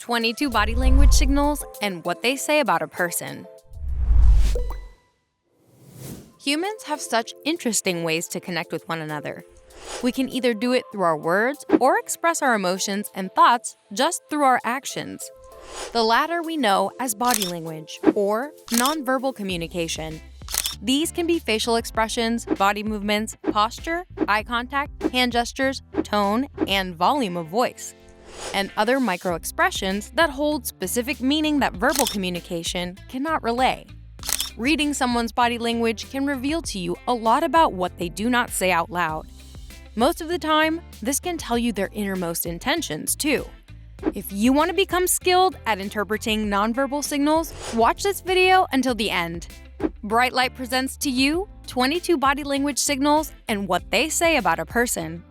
22 body language signals and what they say about a person. Humans have such interesting ways to connect with one another. We can either do it through our words or express our emotions and thoughts just through our actions. The latter we know as body language or nonverbal communication. These can be facial expressions, body movements, posture, eye contact, hand gestures, tone, and volume of voice, and other micro-expressions that hold specific meaning that verbal communication cannot relay. Reading someone's body language can reveal to you a lot about what they do not say out loud. Most of the time, this can tell you their innermost intentions, too. If you want to become skilled at interpreting nonverbal signals, watch this video until the end. Bright Light presents to you 22 body language signals and what they say about a person.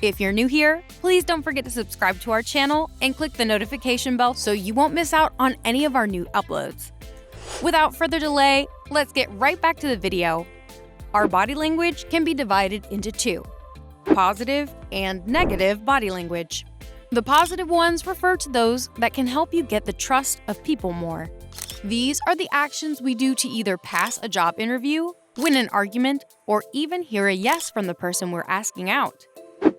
If you're new here, please don't forget to subscribe to our channel and click the notification bell so you won't miss out on any of our new uploads. Without further delay, let's get right back to the video. Our body language can be divided into two: positive and negative body language. The positive ones refer to those that can help you get the trust of people more. These are the actions we do to either pass a job interview, win an argument, or even hear a yes from the person we're asking out.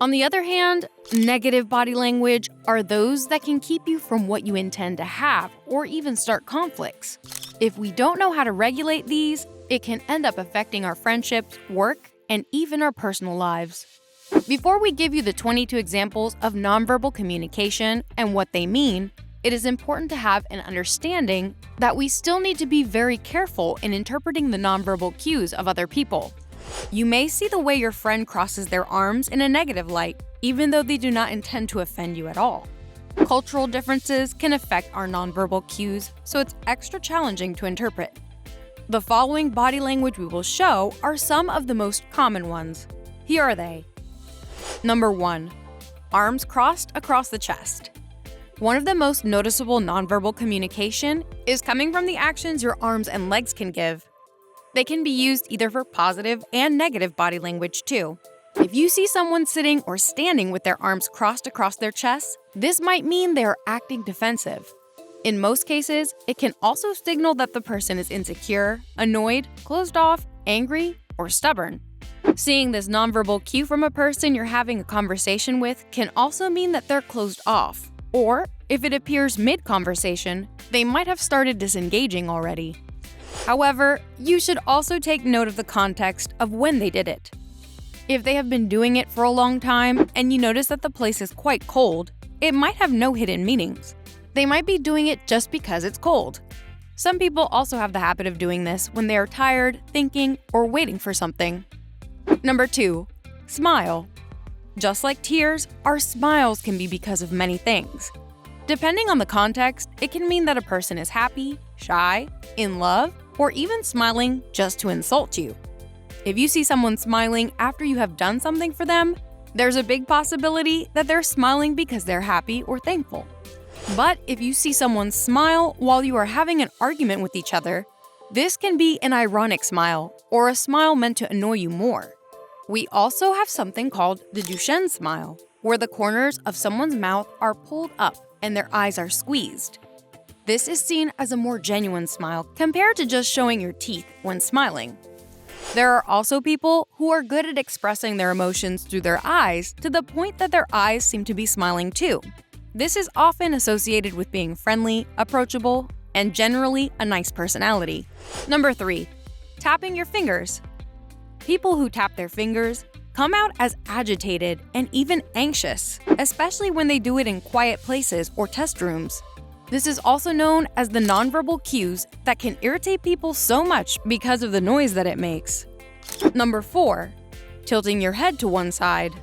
On the other hand, negative body language are those that can keep you from what you intend to have or even start conflicts. If we don't know how to regulate these, it can end up affecting our friendships, work, and even our personal lives. Before we give you the 22 examples of nonverbal communication and what they mean, it is important to have an understanding that we still need to be very careful in interpreting the nonverbal cues of other people. You may see the way your friend crosses their arms in a negative light, even though they do not intend to offend you at all. Cultural differences can affect our nonverbal cues, so it's extra challenging to interpret. The following body language we will show are some of the most common ones. Here are they. Number 1. Arms crossed across the chest. One of the most noticeable nonverbal communication is coming from the actions your arms and legs can give. They can be used either for positive and negative body language too. If you see someone sitting or standing with their arms crossed across their chest, this might mean they are acting defensive. In most cases, it can also signal that the person is insecure, annoyed, closed off, angry, or stubborn. Seeing this nonverbal cue from a person you're having a conversation with can also mean that they're closed off. Or, if it appears mid-conversation, they might have started disengaging already. However, you should also take note of the context of when they did it. If they have been doing it for a long time and you notice that the place is quite cold, it might have no hidden meanings. They might be doing it just because it's cold. Some people also have the habit of doing this when they are tired, thinking, or waiting for something. Number 2. Smile. Just like tears, our smiles can be because of many things. Depending on the context, it can mean that a person is happy, shy, in love, or even smiling just to insult you. If you see someone smiling after you have done something for them, there's a big possibility that they're smiling because they're happy or thankful. But if you see someone smile while you are having an argument with each other, this can be an ironic smile or a smile meant to annoy you more. We also have something called the Duchenne smile, where the corners of someone's mouth are pulled up and their eyes are squeezed. This is seen as a more genuine smile compared to just showing your teeth when smiling. There are also people who are good at expressing their emotions through their eyes to the point that their eyes seem to be smiling too. This is often associated with being friendly, approachable, and generally a nice personality. Number 3. Tapping your fingers. People who tap their fingers come out as agitated and even anxious, especially when they do it in quiet places or test rooms. This is also known as the nonverbal cues that can irritate people so much because of the noise that it makes. Number 4. Tilting your head to one side.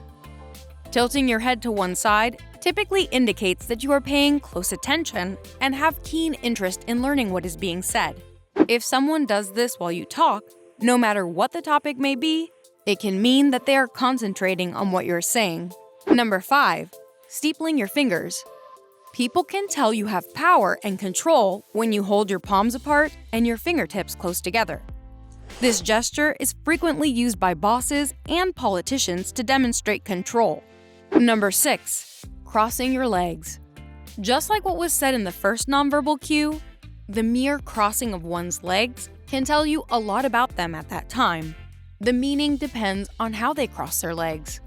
Tilting your head to one side typically indicates that you are paying close attention and have keen interest in learning what is being said. If someone does this while you talk, no matter what the topic may be, it can mean that they are concentrating on what you're saying. Number 5. Steepling your fingers. People can tell you have power and control when you hold your palms apart and your fingertips close together. This gesture is frequently used by bosses and politicians to demonstrate control. Number 6. Crossing your legs. Just like what was said in the first nonverbal cue, the mere crossing of one's legs can tell you a lot about them at that time. The meaning depends on how they cross their legs.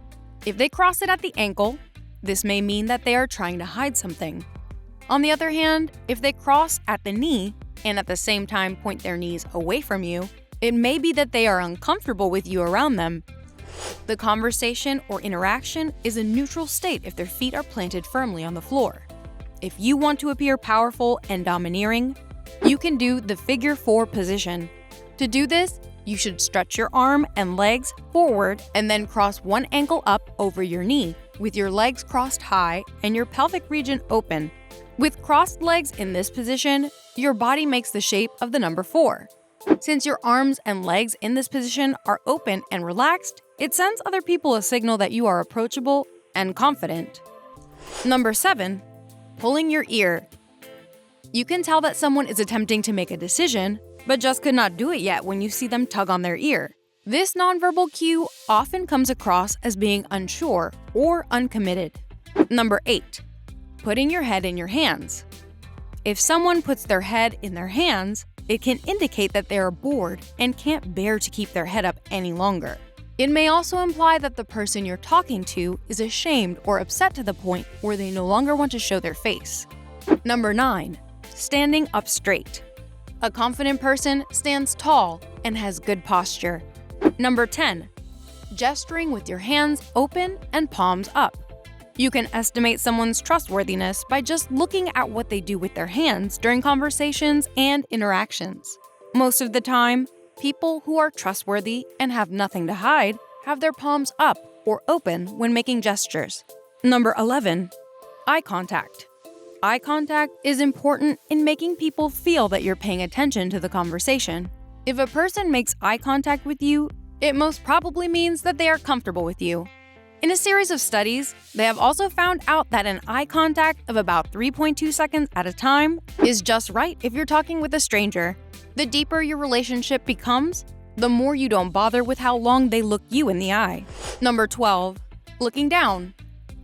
If they cross it at the ankle, this may mean that they are trying to hide something. On the other hand, if they cross at the knee and at the same time point their knees away from you, it may be that they are uncomfortable with you around them. The conversation or interaction is a neutral state if their feet are planted firmly on the floor. If you want to appear powerful and domineering, you can do the figure 4 position. To do this, you should stretch your arm and legs forward and then cross one ankle up over your knee, with your legs crossed high and your pelvic region open. With crossed legs in this position, your body makes the shape of the number 4. Since your arms and legs in this position are open and relaxed, it sends other people a signal that you are approachable and confident. Number 7. Pulling your ear. You can tell that someone is attempting to make a decision, but just could not do it yet when you see them tug on their ear. This nonverbal cue often comes across as being unsure or uncommitted. Number 8. Putting your head in your hands. If someone puts their head in their hands, it can indicate that they are bored and can't bear to keep their head up any longer. It may also imply that the person you're talking to is ashamed or upset to the point where they no longer want to show their face. Number 9. Standing up straight. A confident person stands tall and has good posture. Number 10. Gesturing with your hands open and palms up. You can estimate someone's trustworthiness by just looking at what they do with their hands during conversations and interactions. Most of the time, people who are trustworthy and have nothing to hide have their palms up or open when making gestures. Number 11. Eye contact. Eye contact is important in making people feel that you're paying attention to the conversation. If a person makes eye contact with you, it most probably means that they are comfortable with you. In a series of studies, they have also found out that an eye contact of about 3.2 seconds at a time is just right if you're talking with a stranger. The deeper your relationship becomes, the more you don't bother with how long they look you in the eye. Number 12. Looking down.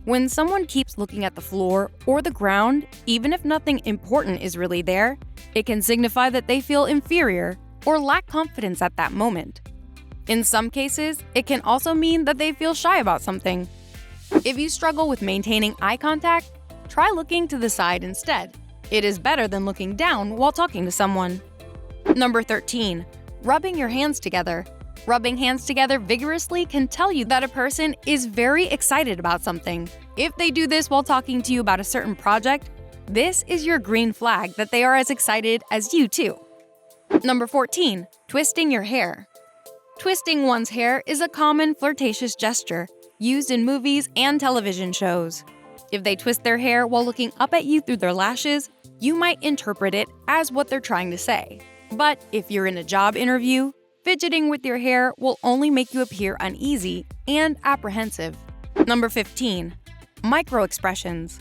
When someone keeps looking at the floor or the ground, even if nothing important is really there, it can signify that they feel inferior or lack confidence at that moment. In some cases, it can also mean that they feel shy about something. If you struggle with maintaining eye contact, try looking to the side instead. It is better than looking down while talking to someone. Number 13. Rubbing your hands together. Rubbing hands together vigorously can tell you that a person is very excited about something. If they do this while talking to you about a certain project, this is your green flag that they are as excited as you too. Number 14. Twisting your hair. Twisting one's hair is a common flirtatious gesture used in movies and television shows. If they twist their hair while looking up at you through their lashes, you might interpret it as what they're trying to say. But if you're in a job interview, fidgeting with your hair will only make you appear uneasy and apprehensive. Number 15. Microexpressions.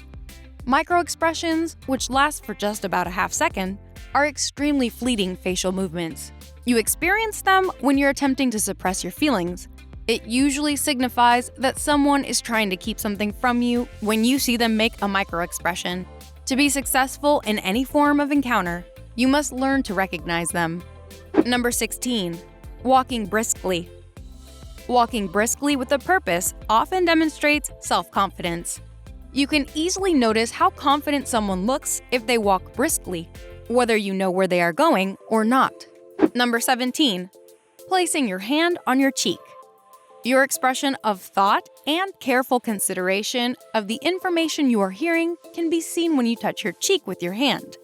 Microexpressions, which last for just about a half second, are extremely fleeting facial movements. You experience them when you're attempting to suppress your feelings. It usually signifies that someone is trying to keep something from you when you see them make a microexpression. To be successful in any form of encounter, you must learn to recognize them. Number 16. Walking briskly. Walking briskly with a purpose often demonstrates self-confidence. You can easily notice how confident someone looks if they walk briskly, whether you know where they are going or not. Number 17. Placing your hand on your cheek. Your expression of thought and careful consideration of the information you are hearing can be seen when you touch your cheek with your hand.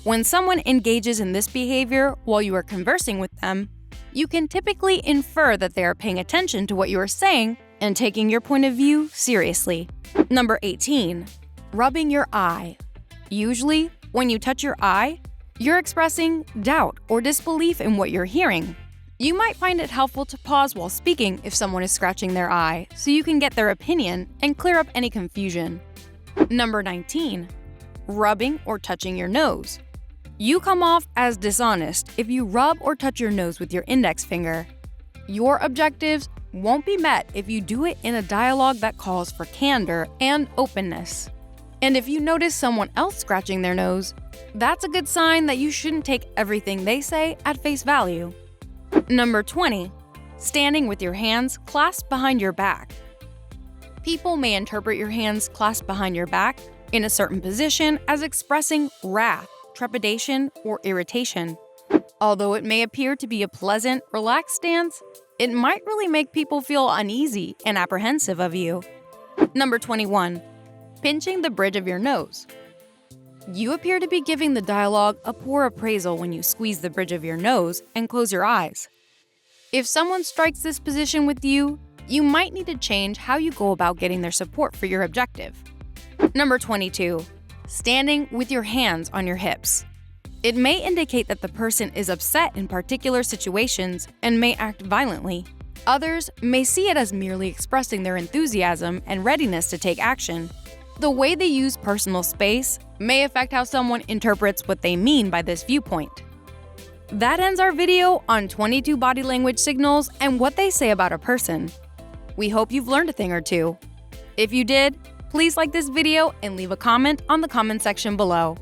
When someone engages in this behavior while you are conversing with them, you can typically infer that they are paying attention to what you are saying and taking your point of view seriously. Number 18. Rubbing your eye. Usually, when you touch your eye, you're expressing doubt or disbelief in what you're hearing. You might find it helpful to pause while speaking if someone is scratching their eye so you can get their opinion and clear up any confusion. Number 19. Rubbing or touching your nose. You come off as dishonest if you rub or touch your nose with your index finger. Your objectives won't be met if you do it in a dialogue that calls for candor and openness. And if you notice someone else scratching their nose, that's a good sign that you shouldn't take everything they say at face value. Number 20. Standing with your hands clasped behind your back. People may interpret your hands clasped behind your back in a certain position as expressing wrath, trepidation, or irritation. Although it may appear to be a pleasant, relaxed stance, it might really make people feel uneasy and apprehensive of you. Number 21. Pinching the bridge of your nose. You appear to be giving the dialogue a poor appraisal when you squeeze the bridge of your nose and close your eyes. If someone strikes this position with you, you might need to change how you go about getting their support for your objective. Number 22. Standing with your hands on your hips. It may indicate that the person is upset in particular situations and may act violently. Others may see it as merely expressing their enthusiasm and readiness to take action. The way they use personal space may affect how someone interprets what they mean by this viewpoint. That ends our video on 22 body language signals and what they say about a person. We hope you've learned a thing or two. If you did, please like this video and leave a comment on the comment section below.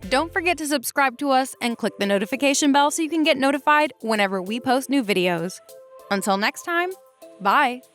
Don't forget to subscribe to us and click the notification bell so you can get notified whenever we post new videos. Until next time, bye!